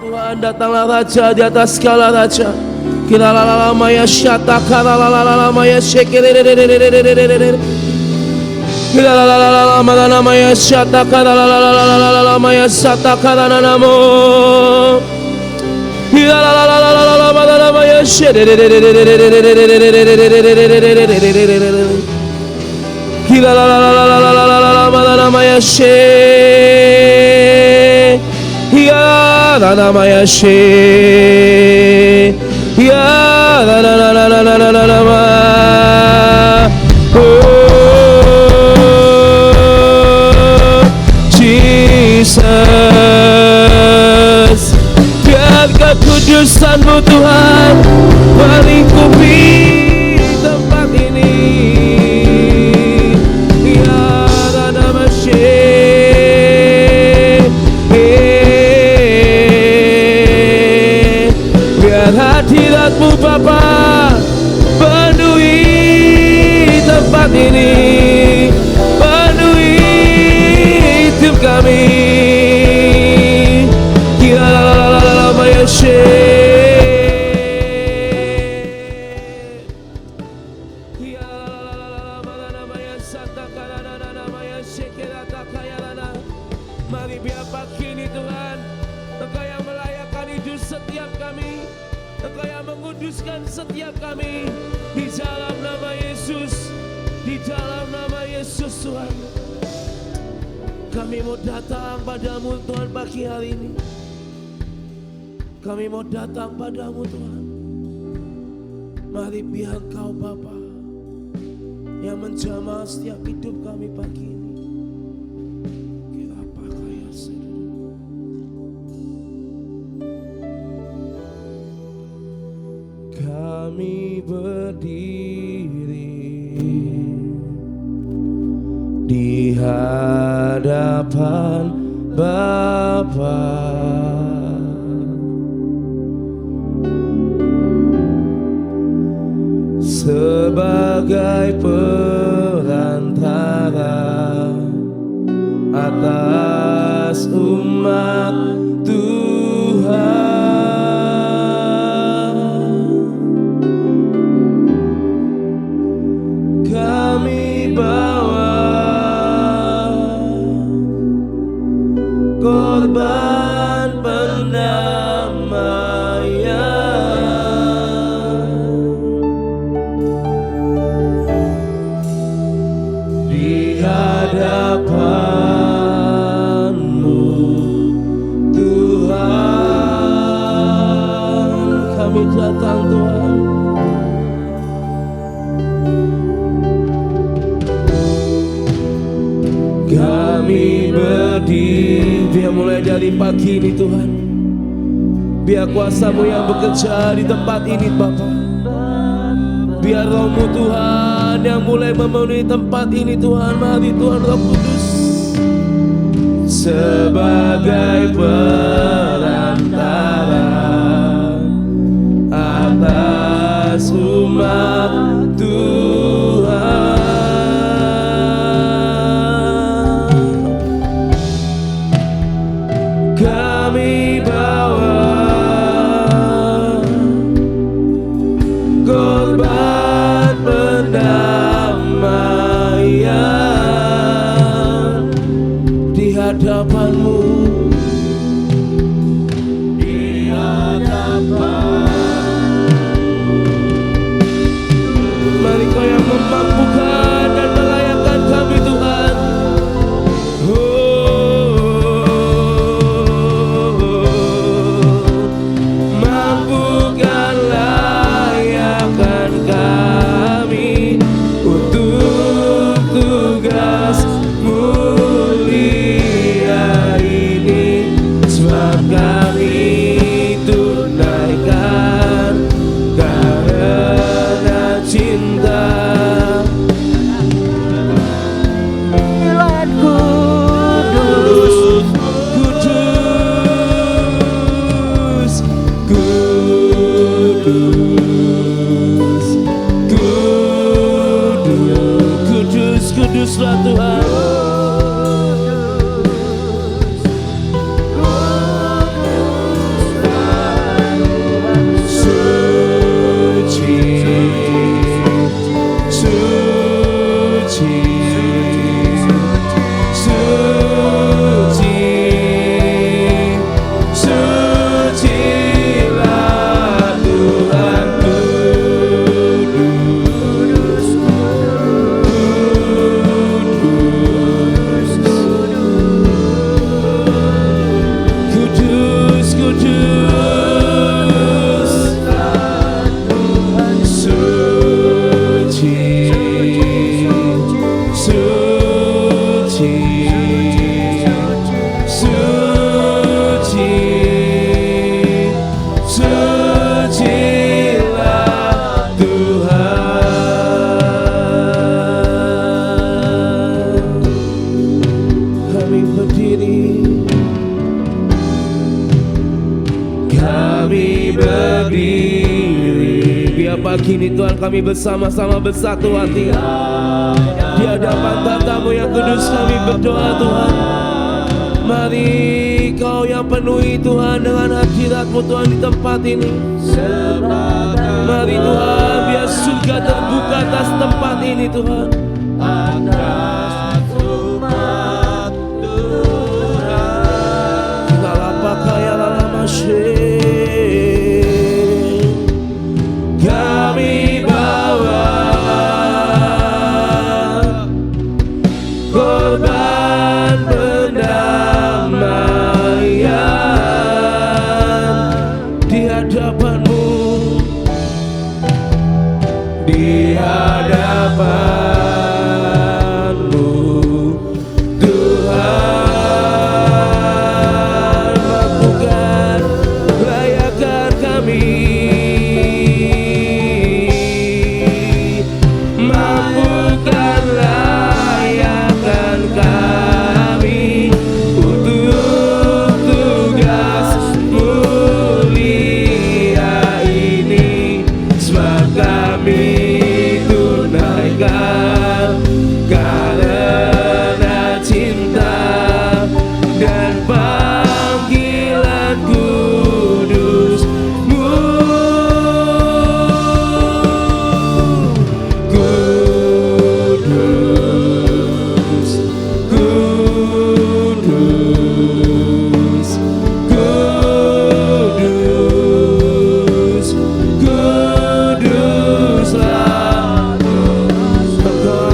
Tuhan, datanglah Raja di atas segala raja. Kila la la la maya syata kala la la la maya shekere. Kila la la la la maya maya syata kala la la la maya syata kala namo. Kila la la la la la maya shekere. Kila la la la la maya shekere. Ya la la maya shekere. Ya la la la la la la la la ma. Oh Jesus, biar kekudusanmu Tuhan melingkupi tempat ini. Ya la la ma biar hadiratmu Bapa penuhi tempat ini, penuhi hidup kami. Kira la la la la la maya mari biar pagi ini Tuhan Engkau yang melayakkan hidup setiap kami, Engkau yang menguduskan setiap kami di dalam nama Yesus, di dalam nama Yesus Tuhan. Kami mau datang padamu Tuhan pagi hari ini. Kami mau datang padamu Tuhan. Mari biar Engkau Bapa yang menjamah setiap hidup kami pagi ini. Kami berdiri di hadapan Bapa, sebagai perantara atas umat Tuhan. Kami bawa korban pendamaian di hadapan-Mu Tuhan. Kami datang Tuhan. Kami berdiri, biar mulai dari pagi ini Tuhan, biar kuasa-Mu yang bekerja di tempat ini Bapa. Biar Roh-Mu Tuhan yang mulai memenuhi tempat ini Tuhan. Mari Tuhan Roh Kudus sebagai perantara atas umat Tuhan. Kami bawa korban pendamaian di hadapan-Mu, di hadapan. Mari Kau yang memampukan dan melayakkan kami Tuhan. Kuduslah Tuhan. Pagi ini Tuhan kami bersama-sama bersatu hati di hadapan tatamu yang kudus. Kami berdoa Tuhan, mari Kau yang penuhi Tuhan dengan hadirat-Mu Tuhan di tempat ini. Mari Tuhan, biar surga terbuka atas tempat ini Tuhan. Lalapakaya lalamashe, kami bawa korban pendamaian di hadapan-Mu, di hadapan-Mu Tuhan. Mampukan layakan kami, mampukan layakan kami untuk tugas mulia ini. Sebab kami tunaikan karena cinta dan panggilan kudus-Mu. Kudus, kudus, kudus, kuduslah Engkau.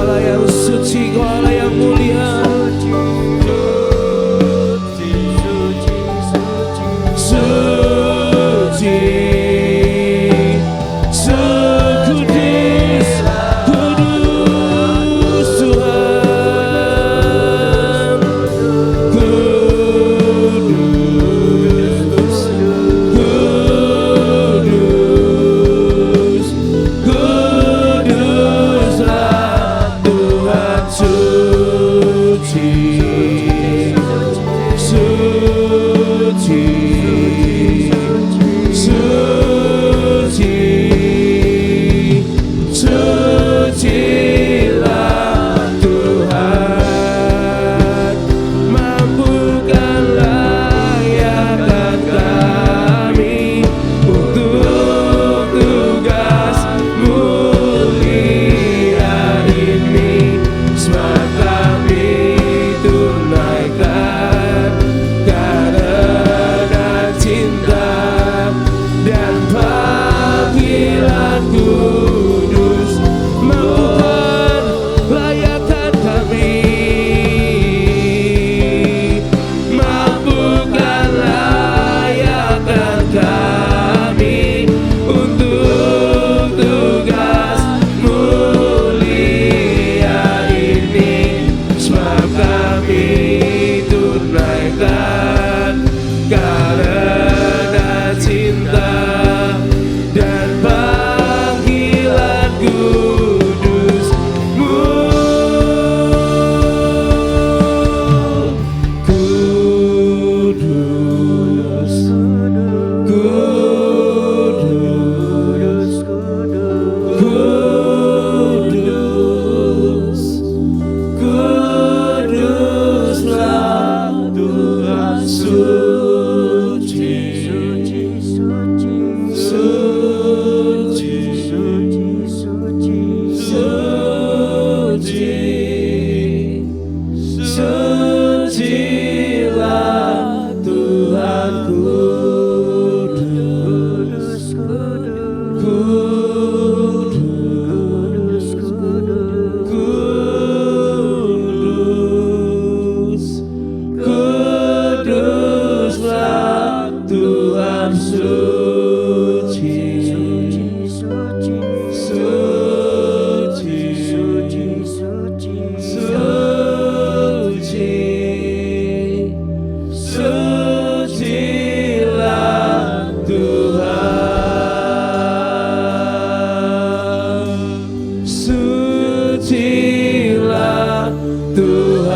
Tuhan,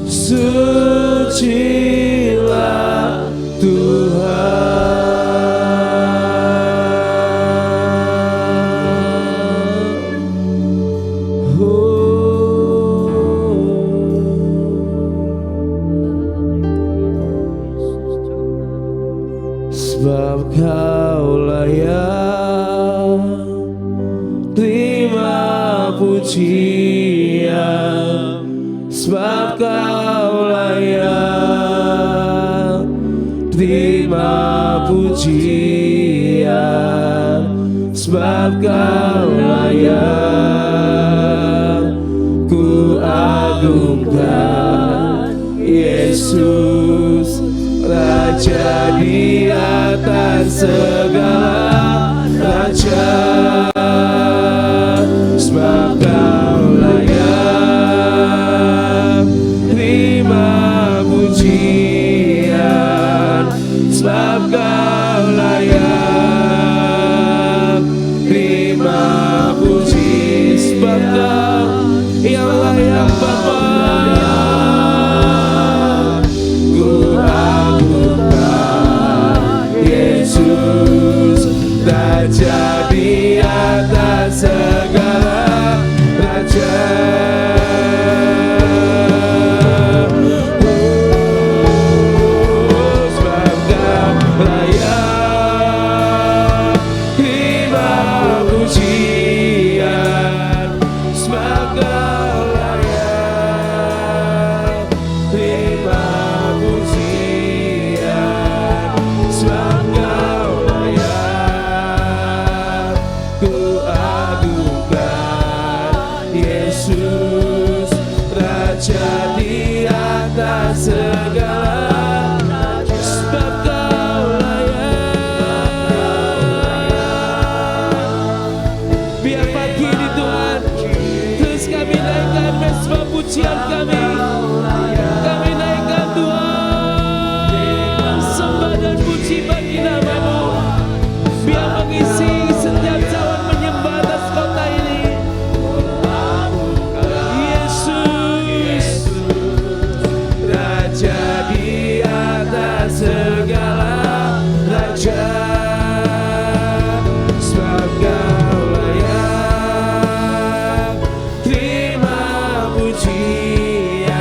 sucilah Tuhan. Sebab Kaulah yang terima pujian, sebab Kaulah yang terima pujian, sebab Kaulah yang ku agungkan. Yesus Raja di atas segala raja, sebab Kaulah yang terima pujian, sebab Kaulah yang terima puji, sebab Kau yang layak Bapa. Raja di atas segala raja, sebab Kaulah yang terima pujian, sebab Kaulah yang terima pujian, sebab Kaulah yang ku agungkan. Yesus Raja di atas segala, sebab Kaulah yang. Biar pagi ini Tuhan, terus kami naikkan mesbah pujian kami naikkan Tuhan, sembah dan puji bagi nama-Mu. Biar mengisi setiap cawan menyembah atas kota ini. Yesus Raja di atas segala raja, sebab Kaulah yang terima pujian,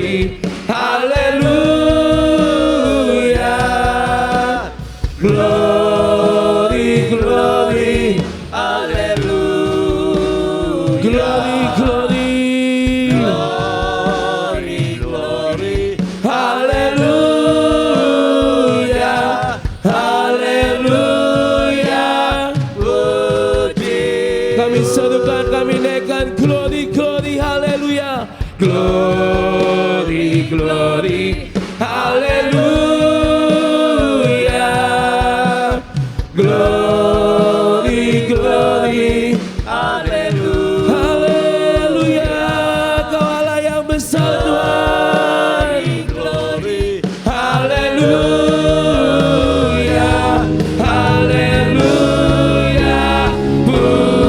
glory, haleluya. Glory, glory, haleluya. Glory, glory, glory, glory, haleluya, haleluya. Puji. Kami serukan, kami naikkan glory, glory, haleluya. Glory, glory, haleluya. Glory, glory, haleluya. Haleluya, Kau Allah yang besar Tuhan. Glory, haleluya, haleluya.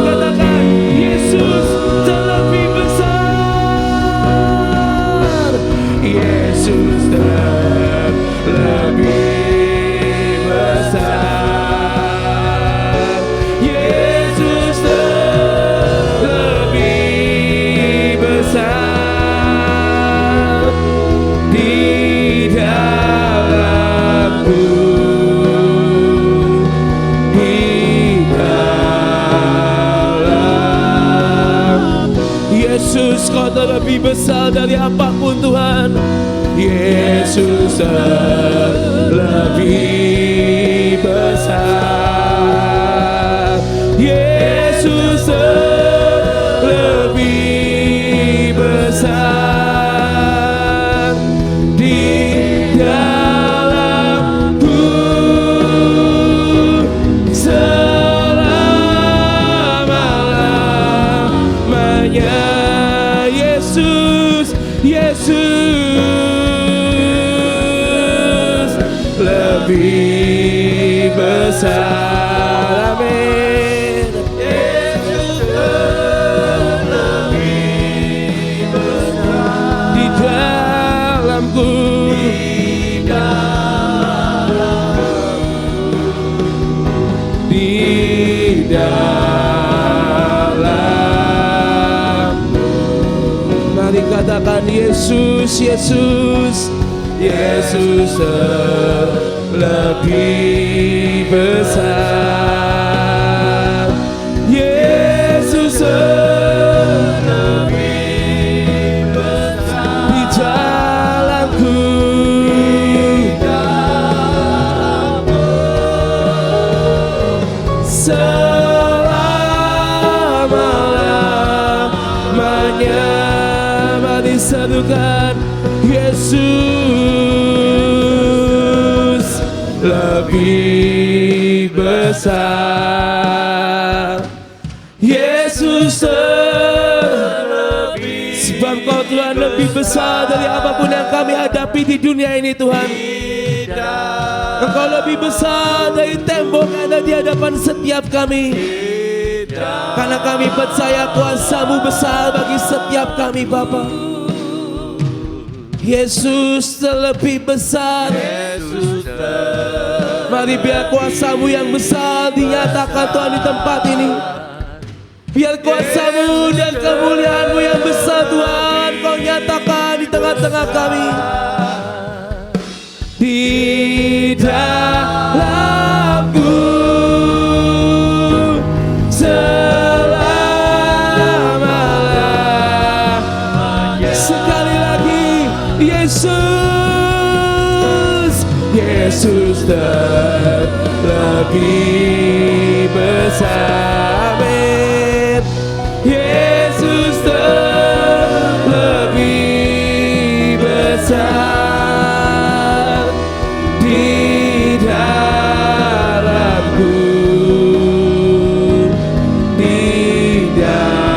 Katakan Yesus terlebih besar. Yesus terlebih besar. Yesus terlebih besar di dalamku, di dalam. Yesus, Kau terlebih besar dari apapun Tuhan. Yesus terlebih besar. Yesus terlebih besar di dalamku selama-lamanya. Yesus, Yesus lebih besar. Amin. Yesus lebih besar di dalamku, di dalamku. Mari katakan Yesus, Yesus, Yesus lebih besar. Yesus lebih besar di dalamku, selama-lamanya. Mari serukan Yesus lebih besar. Yesus lebih, sebab Kau Tuhan lebih besar dari apapun yang kami hadapi di dunia ini Tuhan. Engkau lebih besar dari tembok yang ada di hadapan setiap kami. Karena kami percaya kuasa-Mu besar bagi setiap kami Bapa. Yesus terlebih besar. Mari biar kuasa-Mu yang besar dinyatakan Tuhan di tempat ini. Biar kuasa-Mu dan kemuliaan-Mu yang besar Tuhan Kau nyatakan di tengah-tengah kami. Di dalamku selama-lamanya. Sekali lagi Yesus, Yesus terlebih besar. Amin. Yesus terlebih besar di dalamku, di dalam.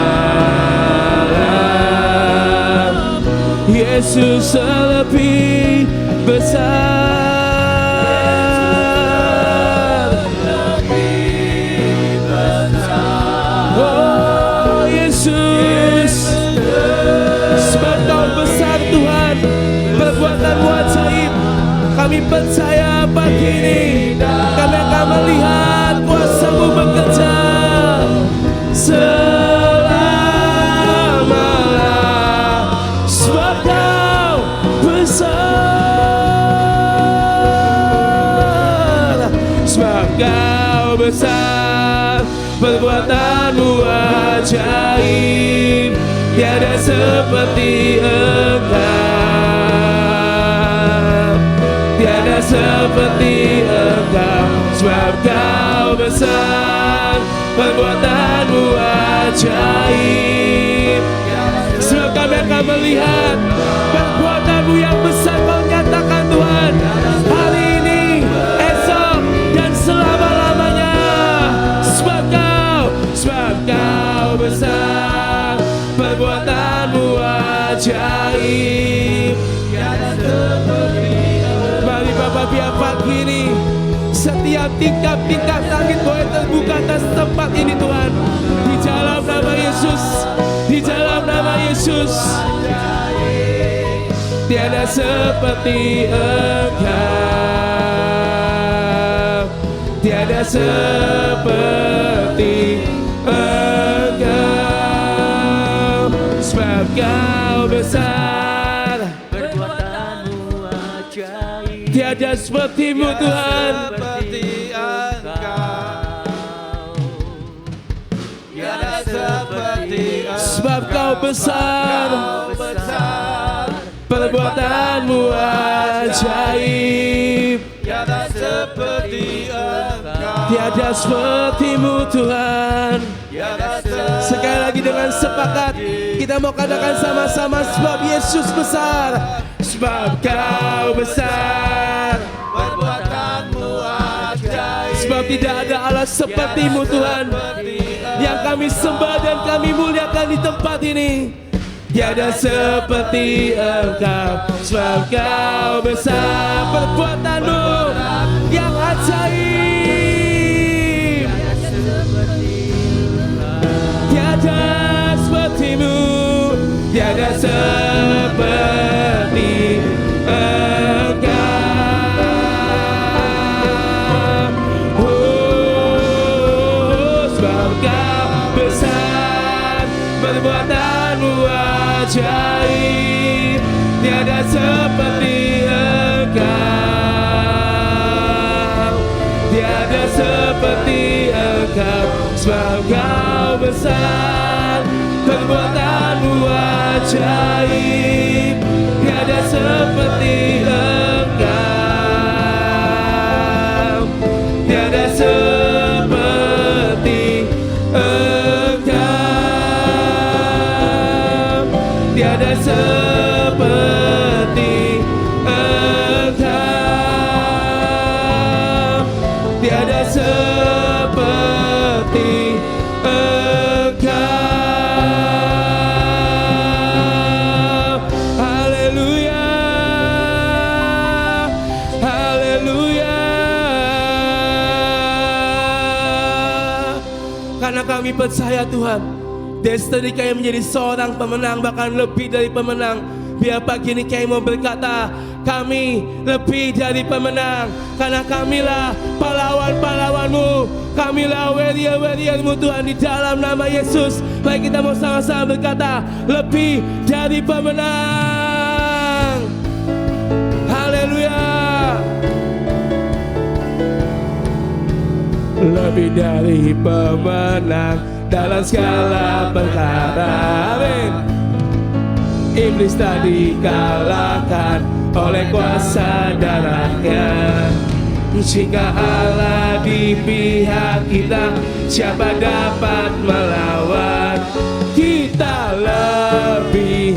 Yesus lebih besar. Oh Yesus, sebab Kau besar Tuhan, perbuatan-Mu ajaib. Kami percaya pagi ini kami akan melihat kuasa-Mu bekerja selama-lamanya. Sebab Kau Kau besar, perbuatanmu ajaib, tiada seperti Engkau, tiada seperti Engkau. Sebab Kau besar, perbuatanmu ajaib. Sebab kami akan melihat perbuatanmu yang besar Kau nyatakan Tuhan, hari ini, esok, dan selama-lamanya. Sebab Kau besar, perbuatanmu ajaib. Mari Bapak biar pagi ini setiap tingkap-tingkap langit boleh terbuka atas tempat ini Tuhan. Di dalam nama Yesus, di dalam nama Yesus. Tiada seperti Engkau, tiada seperti Engkau. Sebab Kau besar, perbuatanmu ajaib, tiada seperti-Mu Tuhan. seperti Engkau, tiada seperti Engkau. Sebab Kau besar, Kau besar, perbuatanmu ajaib, tiada seperti Engkau, tiada seperti-Mu Tuhan. tiada seperti. Sekali lagi dengan sepakat kita mau katakan sama-sama, sebab Yesus besar, sebab Kau besar, Perbuatanmu ajaib, sebab tidak ada Allah seperti-Mu Tuhan, yang kami sembah dan kami muliakan di tempat ini. Tiada seperti Engkau, sebab Kau besar, perbuatanmu yang ajaib. Tiada seperti-Mu, tiada seperti Engkau. Oh, sebab Kau besar, perbuatanmu ajaib, tiada seperti Engkau, tiada seperti Engkau. Sebab Kau besar, perbuatanmu ajaib, tiada seperti Engkau, tiada seperti Engkau, tiada seperti Engkau, tiada seperti Engkau. Haleluya, haleluya. Karena kami percaya Tuhan, destiny kami menjadi seorang pemenang, bahkan lebih dari pemenang. Biar pagi ini kami mau berkata, kami lebih dari pemenang, karena kamilah pahlawan-pahlawanmu, kamilah warrior-warriormu Tuhan, di dalam nama Yesus. Mari kita mau sama-sama berkata, lebih dari pemenang. Haleluya. Lebih dari pemenang dalam segala perkara. Amin. Iblis tak dikalahkan oleh kuasa darahnya. Jika Allah di pihak kita, siapa dapat melawan? Kita lebih,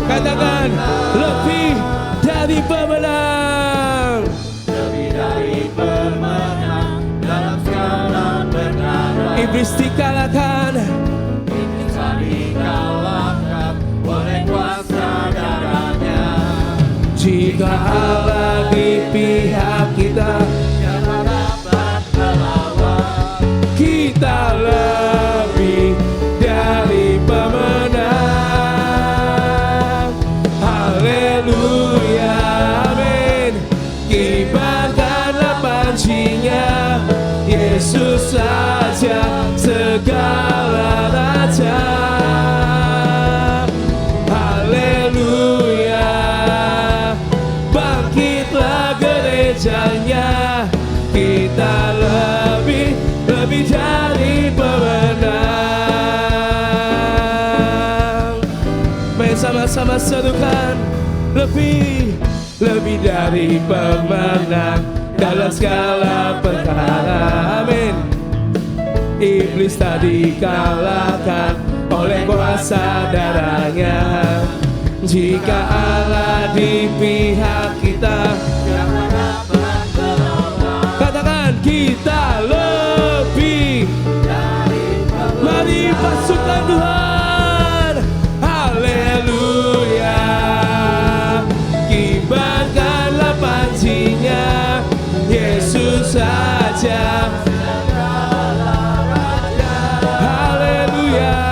katakan, lebih dari pemenang. lebih dari pemenang dalam segala perkara. Iblis dikalahkan, Iblis tak dikalahkan oleh kuasa darahnya. jika Allah di pihak kita, Siapa dapat melawan? kita lebih dari pemenang. Haleluya, amin. Kibarkanlah pancinya, Yesus saja segala raja. Haleluya, bangkitlah gerejanya, sama-sama serukan. Lebih dari pemenang dalam segala perkara. Amin. Iblis tak dikalahkan oleh kuasa darahnya. Jika Allah di pihak kita, katakan kita lebih. Mari pasukan Tuhan, haleluya. Kibarkanlah pancinya, Yesus saja. Haleluya.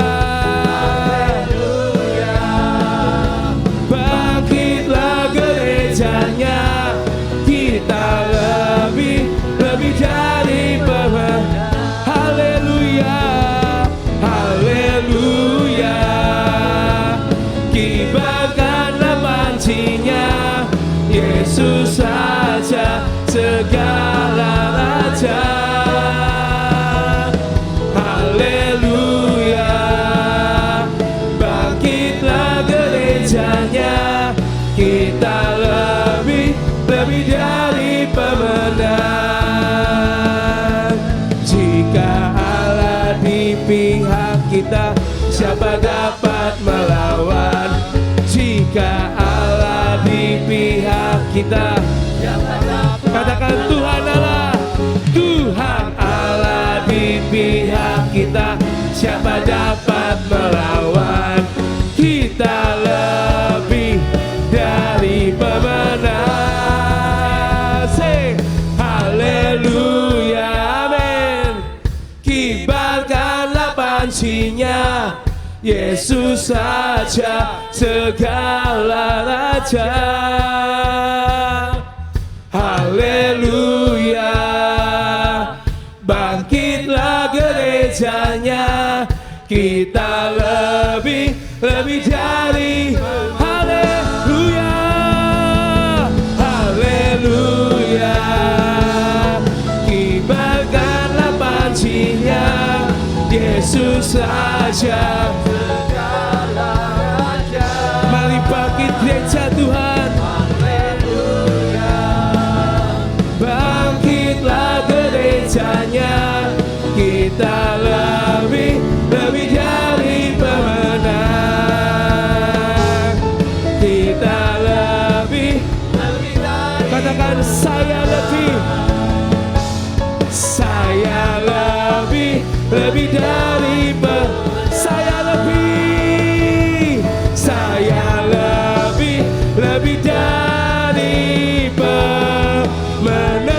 Bangkitlah gerejanya, kita lebih dari pemenang. Haleluya. Haleluya. Kibarkanlah pancinya, Yesus saja segala raja. Haleluya. Bangkitlah gerejanya, kita lebih dari pemenang. Jika Allah di pihak kita, siapa dapat melawan? Jika Allah di pihak kita, katakan Tuhan Allah. Tuhan Allah di pihak kita, siapa dapat melawan? Kita lebih dari pemenang. Say haleluya, amin. Kibarkanlah pancinya, Yesus saja segala raja. Haleluya. Bangkitlah gerejanya, kita lebih dari. Haleluya. Haleluya. Kibarkanlah pancinya, Yesus saja. Mari bangkit gereja Tuhan. Bangkitlah gerejanya, kita lebih dari pemenang. Kita lebih katakan saya lebih dari saya lebih dari pemenang.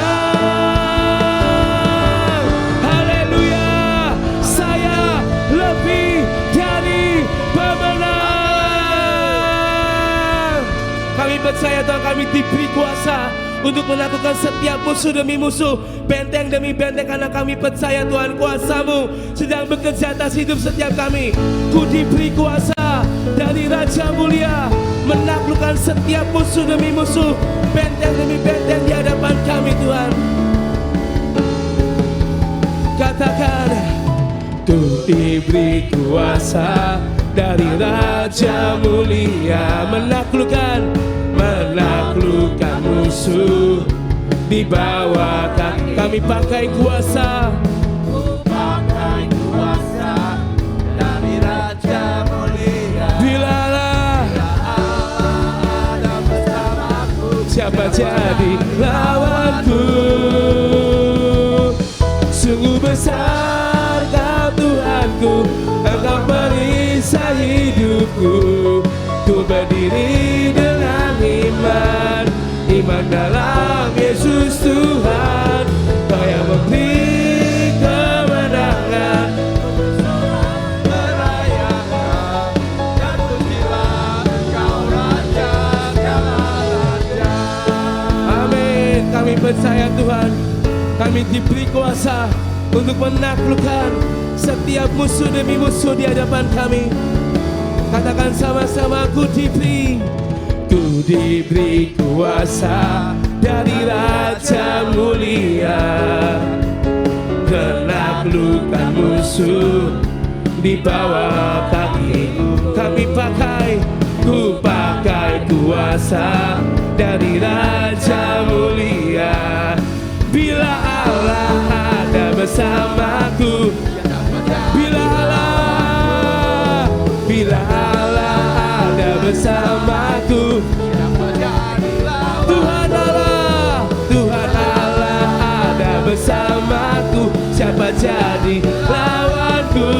Haleluya. Saya lebih dari pemenang. Kami percaya Tuhan, kami diberi kuasa untuk menaklukkan setiap musuh demi musuh, benteng demi benteng, karena kami percaya Tuhan kuasa-Mu sedang bekerja atas hidup setiap kami. Ku diberi kuasa dari Raja Mulia menaklukkan setiap musuh demi musuh, benteng demi benteng di hadapan kami Tuhan. Katakan, ku diberi kuasa dari Raja Mulia menaklukkan musuh di bawah kaki. Kami pakai kuasa dari Raja Mulia. Bila Allah ada bersamaku, siapa jadi lawanku? Sungguh besar Kau Tuhanku, Engkau perisai hidupku. Ku berdiri dengan iman dalam Yesus Tuhan. Kau yang memberi kemenangan, merayakan dan pujilah Engkau Raja segala raja. amin. Kami percaya Tuhan, kami diberi kuasa untuk menaklukkan setiap musuh demi musuh di hadapan kami. Katakan sama-sama, ku diberi kuasa dari Raja Mulia menaklukkan musuh di bawah kakiku. Kami pakai ku pakai kuasa dari Raja mulia. Bila Allah ada bersamaku, bila Allah ada bersamaku, Tuhan Allah ada bersamaku, siapa jadi lawanku?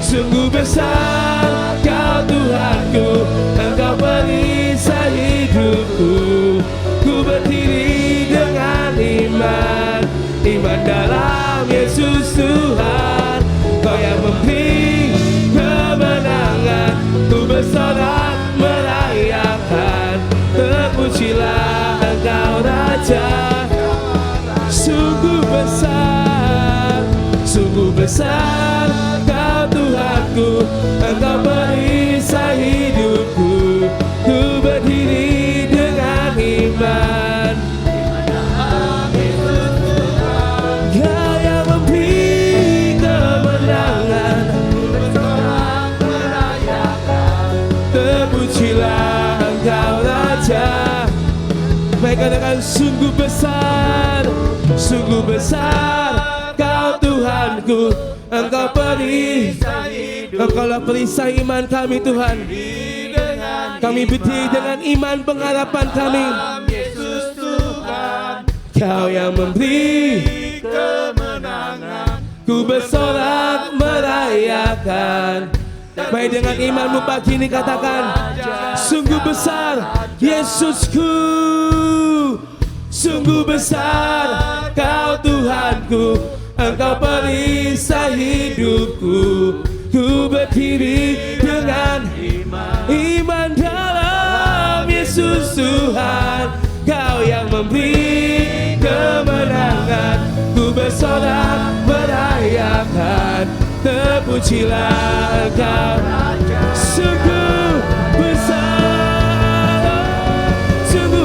Sungguh besar Kau Tuhanku, Engkau perisai hidupku. Ku berdiri dengan iman, iman dalam Yesus Tuhan. Kau yang memberi kemenangan, ku bersorak merayakan. Terpujilah Engkau Raja. Sungguh besar Kau Tuhanku, Engkau perisai hidupku. Ku berdiri dengan iman, Kau yang memberi kemenangan. Terpujilah Engkau Raja. Mereka katakan sungguh besar Kau Tuhanku, Engkau perisai, Engkaulah perisai iman kami Tuhan. Kami berdiri dengan iman pengharapan kami. Kau yang memberi kemenangan, ku bersorak merayakan. Baik, dengan imanmu pagi ini katakan, sungguh besar Yesusku, sungguh besar Kau Tuhanku, Engkau perisai hidupku. Ku berdiri dengan iman dalam Yesus Tuhan. Kau yang memberi kemenangan, ku bersorak merayakan. Terpujilah Engkau. Sungguh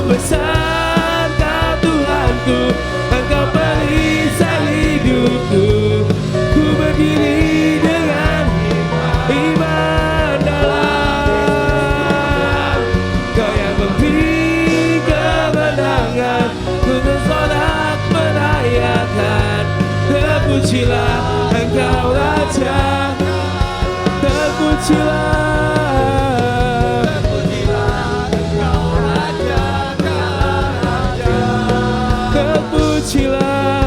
besar Kau Tuhanku, Engkau perisai hidupku. Ku berdiri dengan iman dalam. Kau yang memberi kemenangan, ku bersorak merayakan. Terpujilah Engkau Raja. Terpujilah Engkau Raja. Terpujilah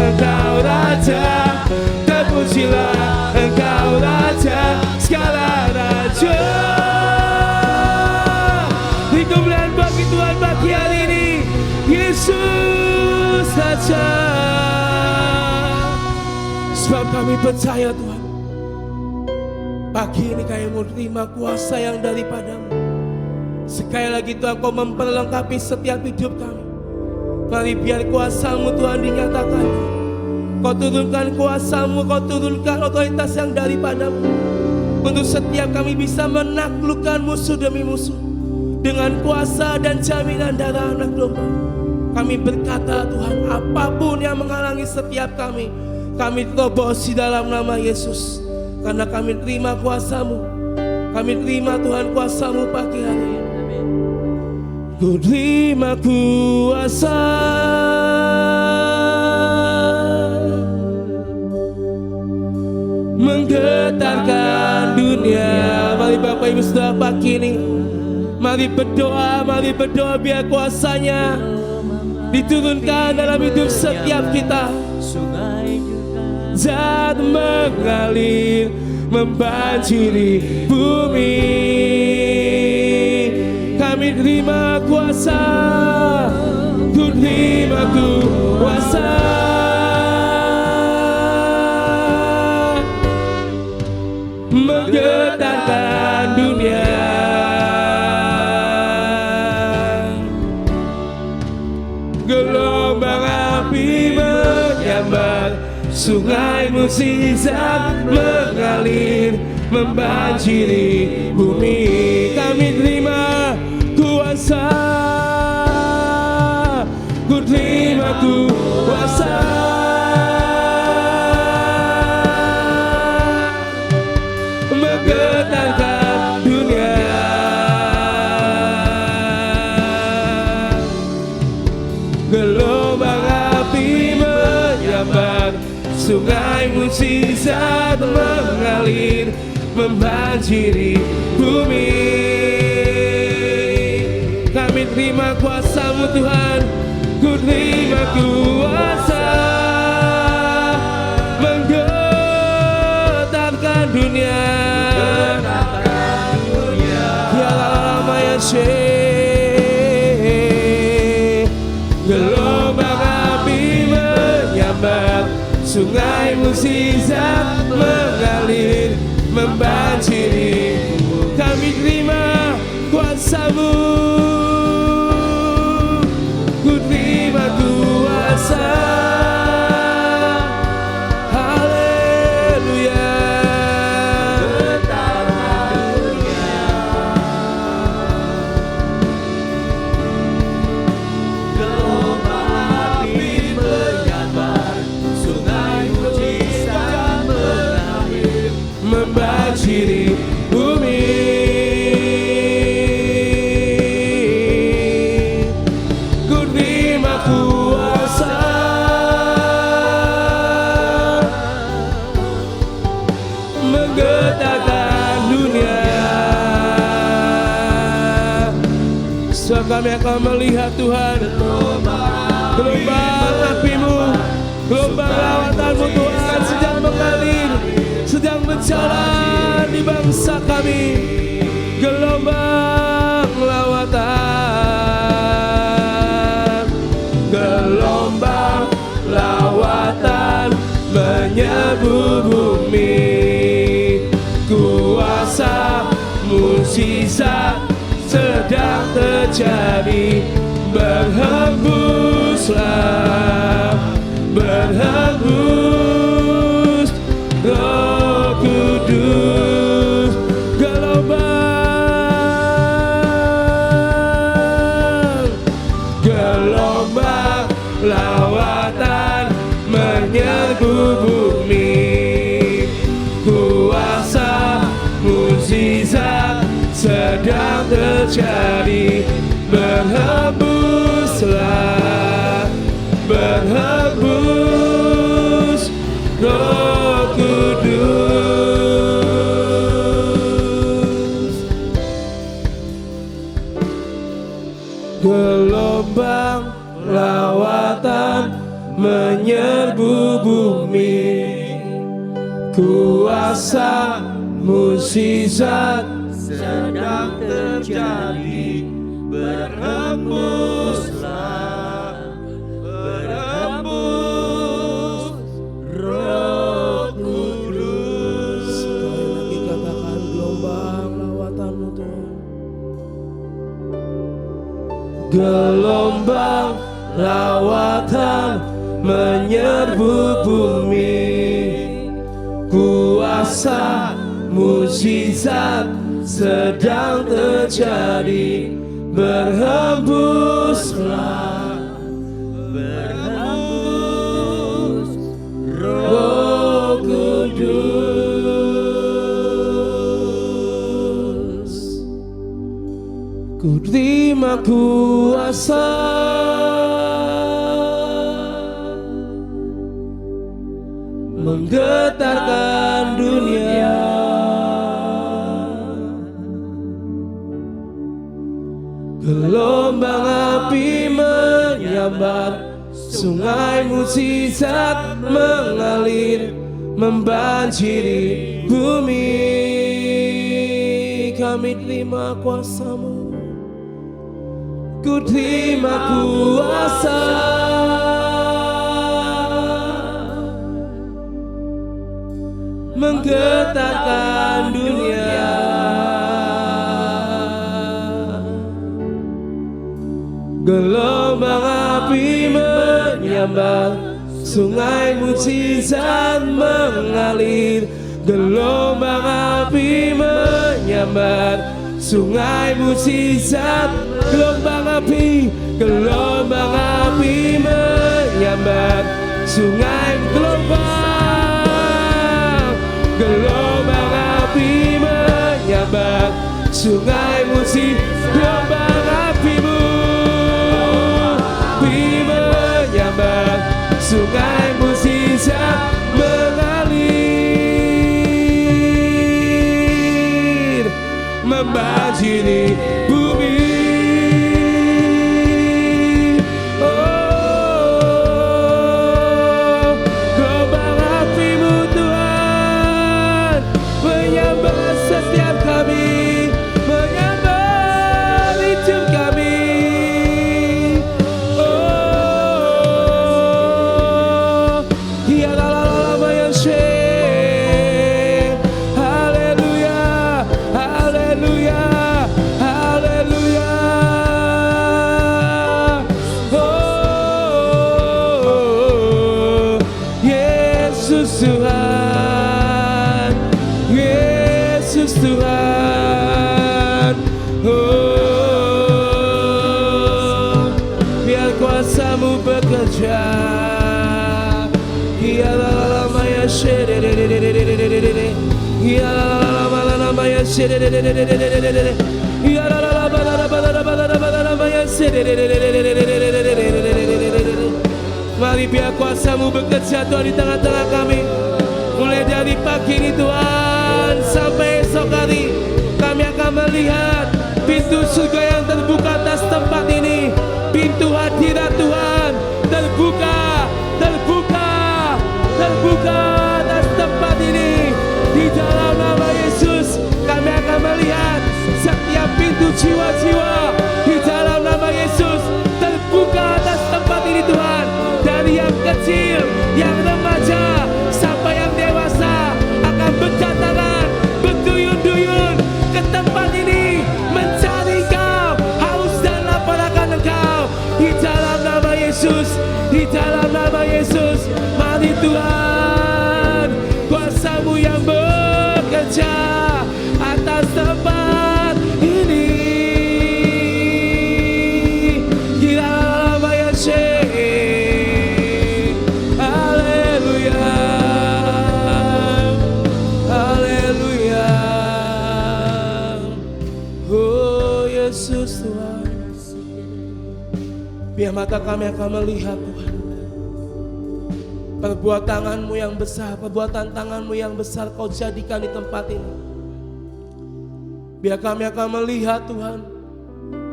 Engkau Raja. Terpujilah Engkau Raja, segala raja. Beri kemuliaan bagi Tuhan pagi hari ini, Yesus Raja. Sebab kami percaya Tuhan, pagi ini kami mau terima kuasa yang daripadamu. Sekali lagi Tuhan, Kau memperlengkapi setiap hidup kami. Mari biar kuasa-Mu Tuhan dinyatakan. Kau turunkan kuasa-Mu, Kau turunkan otoritas yang daripadamu, untuk setiap kami bisa menaklukkan musuh demi musuh dengan kuasa dan jaminan darah anak domba. Kami berkata Tuhan, apapun yang menghalangi setiap kami terobos di dalam nama Yesus. Karena kami terima kuasa-Mu, kami terima Tuhan kuasa-Mu pagi hari ini. Ku terima kuasa, menggetarkan dunia. Mari Bapak Ibu Saudara pagi ini, mari berdoa biar kuasanya diturunkan dalam hidup setiap kita. Zat mengalir membanjiri bumi. Kami terima kuasa, ku terima kuasa, menggetarkan dunia. Gelombang api menyambar, sungai mukjizat mengalir membanjiri bumi. Kami terima kuasa, ku terima kuasa, menggetarkan dunia. Gelombang api menyambar, sungai mujizat mengalir, membanjiri bumi. Kami terima kuasa-Mu Tuhan, ku terima kuasa menggetarkan dunia. Ya lama ya gelombang api menyambar, sungai mujizat mengalir, membanjiri. Kami terima kuasa-Mu, ku terima kuasa. Haleluya. Gelombang api menyambar, sungai mujizat mengalir, Membanjiri bumi. Ku terima kuasa menggetarkan dunia. So kami akan melihat Tuhan gelombang api-Mu, gelombang lawatan-Mu Tuhan sedang mengalir, sedang berjalan di bangsa kami. Gelombang lawatan, gelombang lawatan menyebu bumi. Kuasa mujizat sedang terjadi, berhembuslah, berhembus Roh Kudus. Gelombang lawatan menyerbu bumi. Kuasa mujizat sedang terjadi, berhembuslah, berhembus Roh Kudus. Gelombang lawatan menyerbu bumi. Kuasa mujizat sedang terjadi, berhembuslah, berhembus Roh Kudus. Sekali lagi katakan gelombang lawatan-Mu Tuhan. Gelombang lawatan menyerbu bumi. Kuasa mujizat sedang terjadi, berhembuslah, Berhembus Roh Kudus. Ku terima kuasa menggetarkan dunia. Gelombang api menyambar, sungai mujizat mengalir, membanjiri bumi. Kami terima kuasa-Mu, ku terima kuasa menggetarkan dunia. Gelombang api menyambar, sungai mujizat mengalir. Gelombang api menyambar, sungai mujizat. Gelombang api menyambar, sungai gelombang api menyambar. sungai musik gelombang apimu, menyambar sungai mukjizat mengalir membanjiri bumi. Oh, gelombang apimu Tuhan menyambar setiap kami, menyambar hidup kami. Tuhan, Yesus Tuhan, oh, biar kuasa-Mu bekerja. Mari biar kuasa-Mu bekerja Tuhan di tengah-tengah kami. Mulai dari pagi ini Tuhan sampai esok hari, kami akan melihat pintu surga yang terbuka atas tempat ini. Pintu hadirat Tuhan terbuka, terbuka, terbuka atas tempat ini. Di dalam nama Yesus kami akan melihat setiap pintu jiwa-jiwa di dalam nama Yesus terbuka atas tempat ini Tuhan. Dari yang kecil, yang remaja, sampai yang dewasa akan berdatangan, berduyun-duyun ke tempat ini mencari Engkau, haus dan lapar akan Engkau. Di dalam nama Yesus, di dalam nama Yesus, mari Tuhan, kuasa-Mu yang bekerja atas tempat ini. Di dalam nama Yesus. Yesus Tuhan, biar mata kami akan melihat Tuhan perbuatan tangan-Mu yang besar, perbuatan tangan-Mu yang besar Kau jadikan di tempat ini. Biar kami akan melihat Tuhan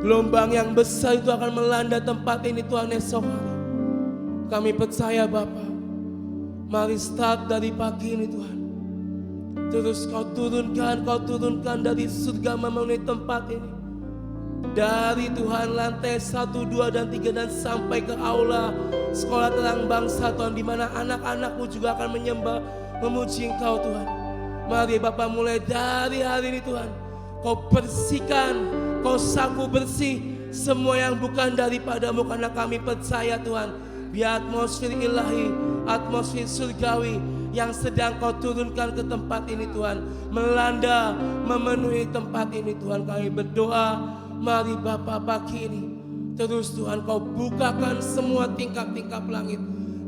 gelombang yang besar itu akan melanda tempat ini Tuhan esok hari. Kami percaya Bapa, mari start dari pagi ini Tuhan, terus Kau turunkan dari surga memenuhi tempat ini. Dari Tuhan lantai 1, 2, dan 3 dan sampai ke aula sekolah terang bangsa Tuhan, di mana anak-anak-Mu juga akan menyembah, memuji Engkau Tuhan. Mari Bapa, mulai dari hari ini Tuhan, Kau bersihkan, Kau sapu bersih semua yang bukan daripada-Mu, karena kami percaya Tuhan, biar atmosfer ilahi, atmosfer surgawi yang sedang Kau turunkan ke tempat ini Tuhan, melanda, memenuhi tempat ini Tuhan. Kami berdoa, mari Bapa pagi ini terus Tuhan Kau bukakan semua tingkap-tingkap langit.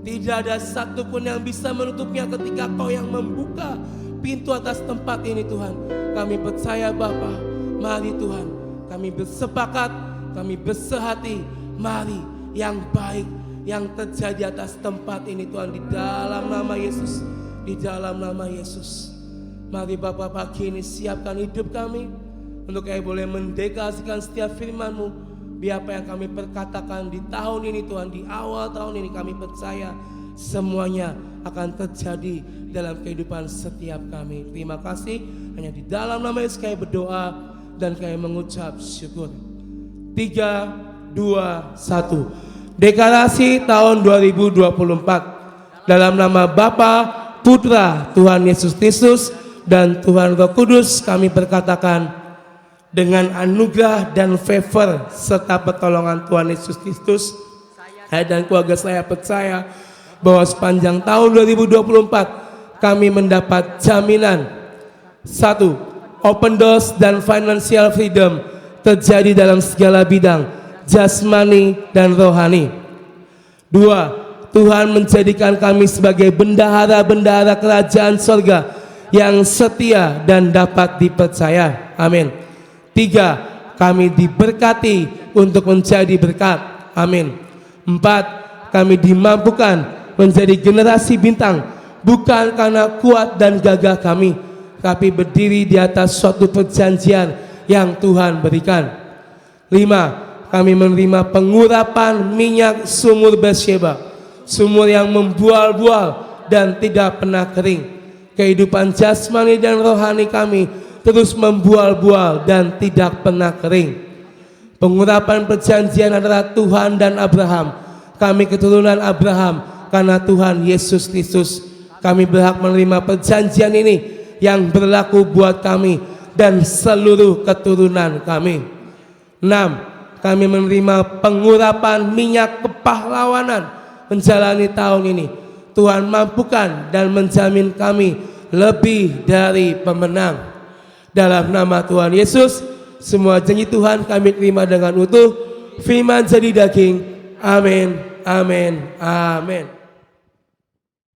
Tidak ada satupun yang bisa menutupnya ketika Kau yang membuka pintu atas tempat ini Tuhan. Kami percaya Bapa, mari Tuhan kami bersepakat, kami bersehati, mari yang baik yang terjadi atas tempat ini Tuhan, di dalam nama Yesus, di dalam nama Yesus. Mari Bapa pagi ini siapkan hidup kami untuk kami boleh mendeklarasikan setiap firman-Mu. Biar apa yang kami perkatakan di tahun ini Tuhan, di awal tahun ini, kami percaya semuanya akan terjadi dalam kehidupan setiap kami. Terima kasih, hanya di dalam nama Yesus kami berdoa dan kami mengucap syukur. 3, 2, 1. Deklarasi tahun 2024 dalam nama Bapa, Putra, Tuhan Yesus Kristus dan Tuhan Roh Kudus, kami berkatakan, dengan anugerah dan favor serta pertolongan Tuhan Yesus Kristus, saya dan keluarga saya percaya bahwa sepanjang tahun 2024 kami mendapat jaminan. 1. Open doors dan financial freedom terjadi dalam segala bidang jasmani dan rohani. 2. Tuhan menjadikan kami sebagai bendahara-bendahara kerajaan sorga yang setia dan dapat dipercaya. Amin. 3. Kami diberkati untuk menjadi berkat. Amin. 4. Kami dimampukan menjadi generasi bintang, bukan karena kuat dan gagah kami, tapi berdiri di atas suatu perjanjian yang Tuhan berikan. 5. Kami menerima pengurapan minyak sumur Berseba, sumur yang membual-bual dan tidak pernah kering. Kehidupan jasmani dan rohani kami terus membual-bual dan tidak pernah kering. Pengurapan perjanjian adalah Tuhan dan Abraham. Kami keturunan Abraham karena Tuhan Yesus Kristus. Kami berhak menerima perjanjian ini yang berlaku buat kami dan seluruh keturunan kami. 6. Kami menerima pengurapan minyak kepahlawanan menjalani tahun ini. Tuhan mampukan dan menjamin kami lebih dari pemenang. Dalam nama Tuhan Yesus, semua janji Tuhan kami terima dengan utuh. Firman jadi daging. Amin, amin, amin.